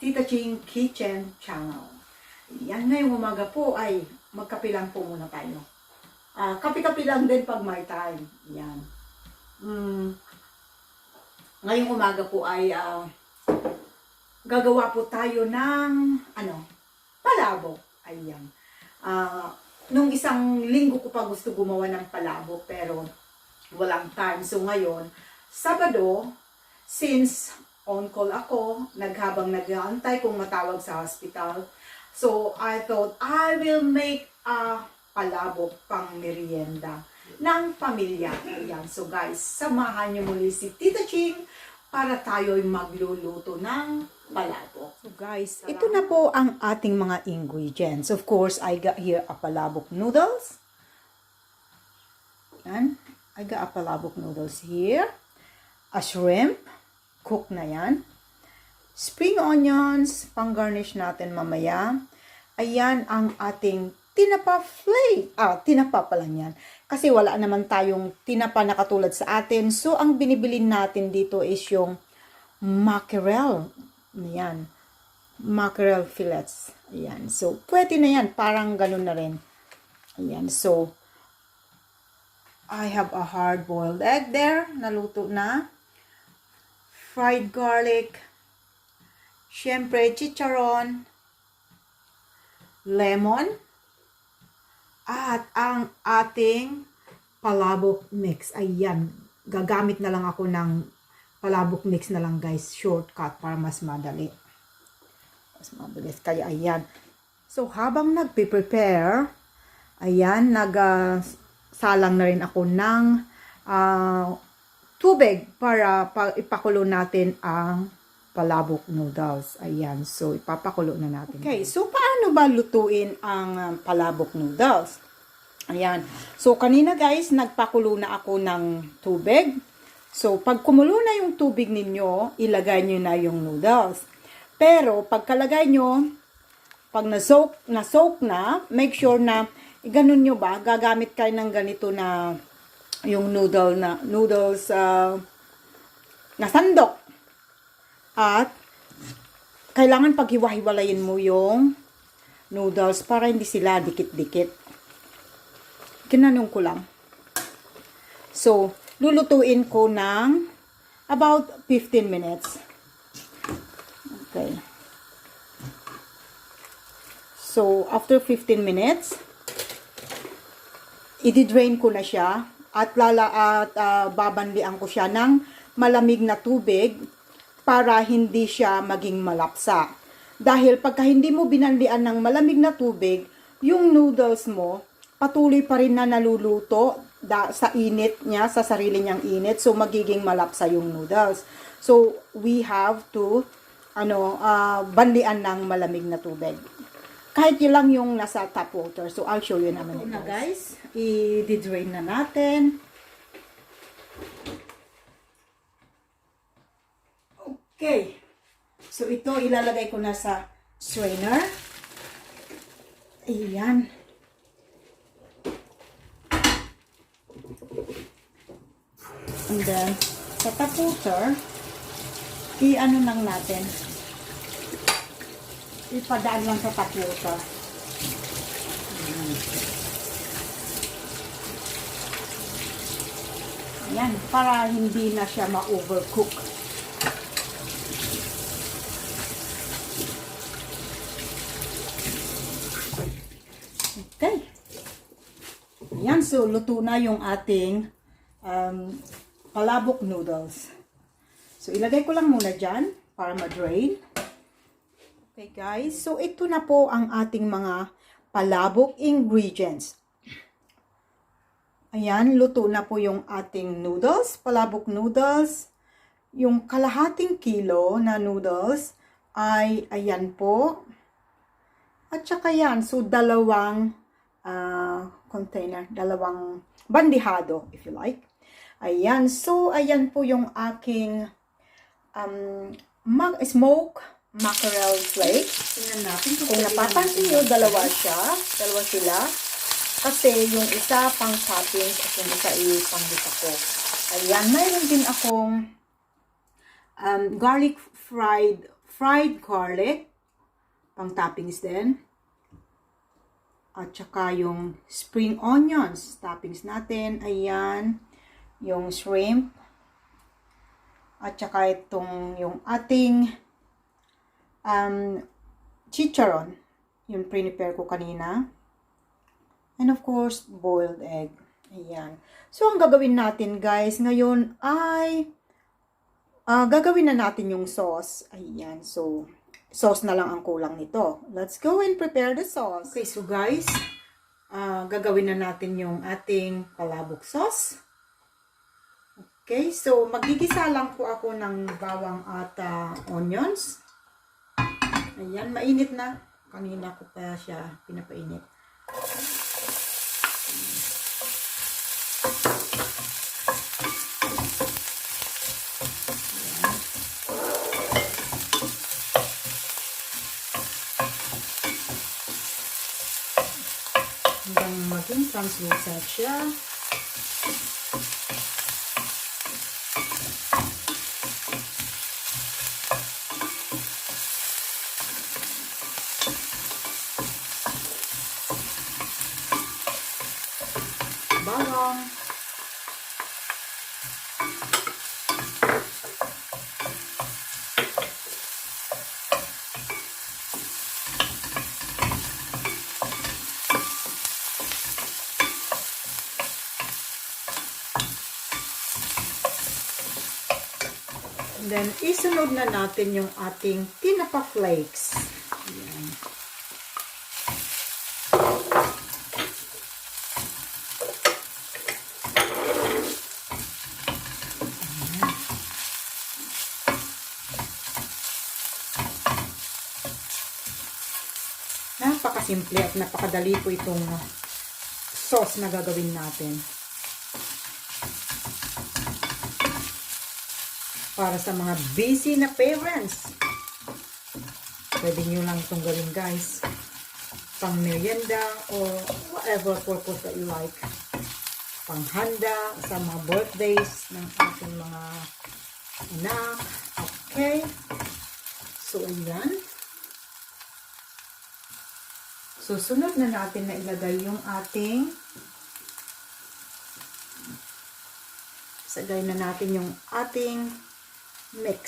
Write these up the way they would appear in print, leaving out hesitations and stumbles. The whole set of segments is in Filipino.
Tita Ching Kitchen Channel. Yan, ngayong umaga po ay magkape lang po muna tayo. Kape-kape lang din pag may time. Yan. Ngayong umaga po ay gagawa po tayo ng palabok. Ayan. Nung isang linggo ko pa gusto gumawa ng palabok pero walang time. So ngayon, Sabado, since on call ako, habang nag-aantay kung matawag sa hospital. So, I thought, I will make a palabok pang merienda ng pamilya. Ayan. So, guys, samahan niyo muli si Tita Ching para tayo'y magluluto ng palabok. So, guys, ito na po ang ating mga ingredients. Of course, I got here a palabok noodles. Ayan. I got a palabok noodles here. A shrimp. Cook na yan. Spring onions, pang garnish natin mamaya. Ayan ang ating tinapa flake. Tinapa pa lang yan. Kasi wala naman tayong tinapa na katulad sa atin. So, ang binibilin natin dito is yung mackerel. Ayan. Mackerel fillets. Ayan. So, pwede na yan. Parang ganun na rin. Ayan. So, I have a hard-boiled egg there. Naluto na. Fried garlic, syempre chicharon, lemon, at ang ating palabok mix. Ayan, gagamit na lang ako ng palabok mix na lang guys, shortcut para mas madali. Mas mabilis, kaya ayan. So habang nagpe-prepare, ayan, salang na rin ako ng tubig para ipakulo natin ang palabok noodles. Ayan. So, ipapakulo na natin. Okay. So, paano ba lutuin ang palabok noodles? Ayan. So, kanina guys, nagpakulo na ako ng tubig. So, pag kumulo na yung tubig ninyo, ilagay nyo na yung noodles. Pero, pagkalagay nyo, pag na-soak na, make sure na, ganun nyo ba, gagamit kayo ng ganito na yung noodles na sandok. At kailangan paghiwa-hiwalayin mo yung noodles para hindi sila dikit-dikit. Kinanong ko lang. So, lulutuin ko ng about 15 minutes. Okay. So, after 15 minutes, i-drain ko na siya. At babanlian ko siya ng malamig na tubig para hindi siya maging malapsa. Dahil pagka hindi mo binanlian ng malamig na tubig, yung noodles mo patuloy pa rin na naluluto sa init niya, sa sarili niyang init. So, magiging malapsa yung noodles. So, we have to banlian ng malamig na tubig. Kahit yun lang yung nasa tap water. So, I'll show you naman ito. Guys, i-drain na natin. Okay. So, ito ilalagay ko na sa strainer. Ayan. And then, sa tap water, i-ano lang natin. Ipadaan lang sa tap water. Ayan, para hindi na siya ma-overcook. Okay. Ayan, so luto na yung ating palabok noodles. So, ilagay ko lang muna dyan para ma-drain. Okay guys, so ito na po ang ating mga palabok ingredients. Ayan, luto na po yung ating noodles, palabok noodles. Yung kalahating kilo na noodles ay ayan po. At saka yan, so dalawang container, dalawang bandihado if you like. Ayan, so ayan po yung aking smoke mackerel flakes. Tingnan natin kung napapansin nyo, dalawa sila. Kasi yung isa pang toppings at yung isa pang-dita ko. Ayan, mayroon din akong garlic fried fried garlic, pang toppings din. At saka yung spring onions, toppings natin. Ayan, yung shrimp. At saka itong yung ating chiraron. Yung prepare ko kanina. And of course, boiled egg. Ayan. So, ang gagawin natin guys, ngayon ay gagawin na natin yung sauce. Ayan. So, sauce na lang ang kulang nito. Let's go and prepare the sauce. Okay, so guys, gagawin na natin yung ating palabok sauce. Okay, so magigisa lang po ako ng bawang at onions. Ayan, mainit na. Kanina ko pa siya pinapainit. Hanggang maging translucent siya. Bawang. And then, isunod na natin yung ating tinapa flakes. Ayan. Napakasimple at napakadali po itong sauce na gagawin natin. Para sa mga busy na parents. Pwede nyo lang itong gawin guys. Pang merienda or whatever purpose that you like. Pang handa sa mga birthdays ng ating mga anak. Okay. So, ayan. Susunod na natin na ilagay yung ating sagay na natin yung ating mix.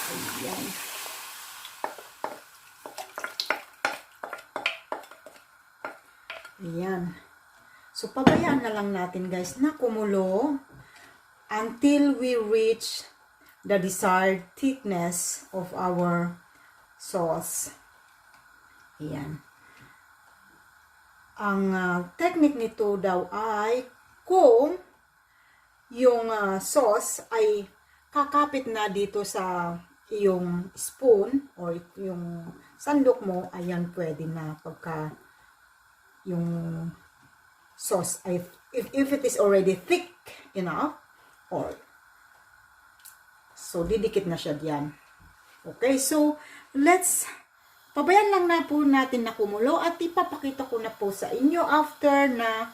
Ayan. Ayan. So, pabayaan na lang natin guys na kumulo until we reach the desired thickness of our sauce. Ayan. Ang technique nito daw ay kung yung sauce ay kakapit na dito sa iyong spoon or yung sandok mo, ayan, pwede na pagka yung sauce ay, if it is already thick enough, or so didikit na siya diyan. Okay, so pabayaan lang na po natin na kumulo at ipapakita ko na po sa inyo after na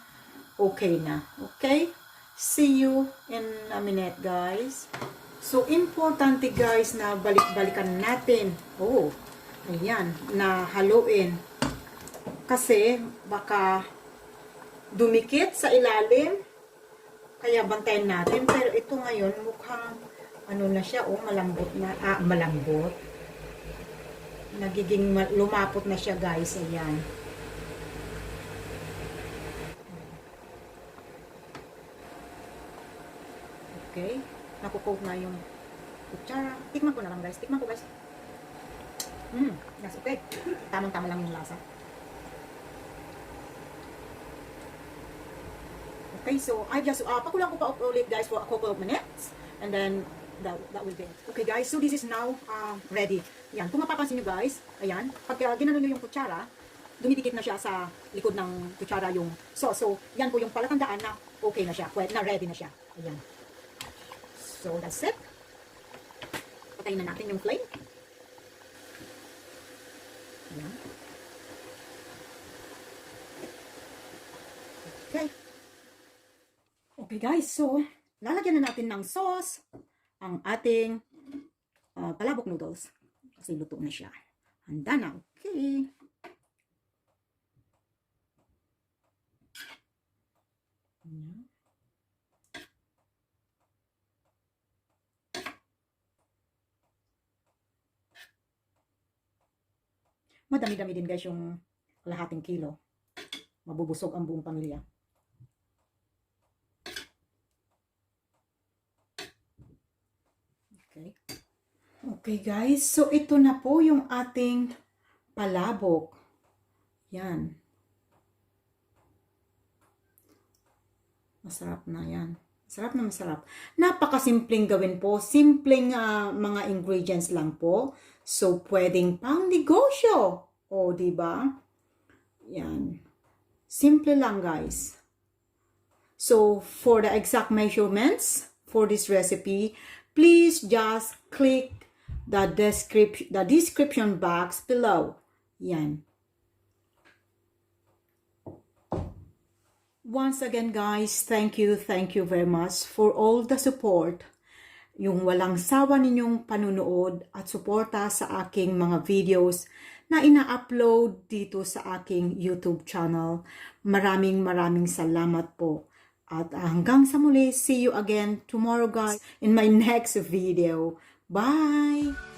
okay na. Okay? See you in a minute, guys. So, importante guys na balik-balikan natin. Oh, ayan, na haluin. Kasi, baka dumikit sa ilalim. Kaya bantayan natin. Pero ito ngayon, mukhang, ano na siya, oh, malambot na. Malambot. Nagiging lumapot na siya, guys. Ayan. Okay. Nakukoat na yung kutsara. Tikman ko na lang, guys. Tikman ko, guys. Yes, okay. Tamang-tama lang yung lasa. Okay, so I just pakulang ko pa ulit, guys, for a couple of minutes. And then, that will be it. Okay, guys. So, this is now ready. Yan. Kung mapapansin nyo, guys, ayan. Pag ginano nyo yung kutsara, dumidikit na siya sa likod ng kutsara yung sauce. So, yan po yung palatandaan na okay na siya. Na ready na siya. Ayan. So, that's it. Patayin na natin yung flame. Ayan. Okay. Okay, guys. So, lalagyan na natin ng sauce ang ating palabok noodles. Kasi luto na siya. Handa na. Okay. Madami-dami din guys yung kalahating kilo. Mabubusog ang buong pamilya. Okay. Okay guys, so ito na po yung ating palabok. Yan. Masarap na yan. Masarap na masarap. Napakasimpleng gawin po. Simpleng mga ingredients lang po. So, pwedeng pang negosyo. O, diba? Yan. Simple lang, guys. So, for the exact measurements for this recipe, please just click the description box below. Yan. Once again, guys, thank you very much for all the support. Yung walang sawa ninyong panunood at suporta sa aking mga videos na ina-upload dito sa aking YouTube channel. Maraming salamat po. At hanggang sa muli, see you again tomorrow guys in my next video. Bye!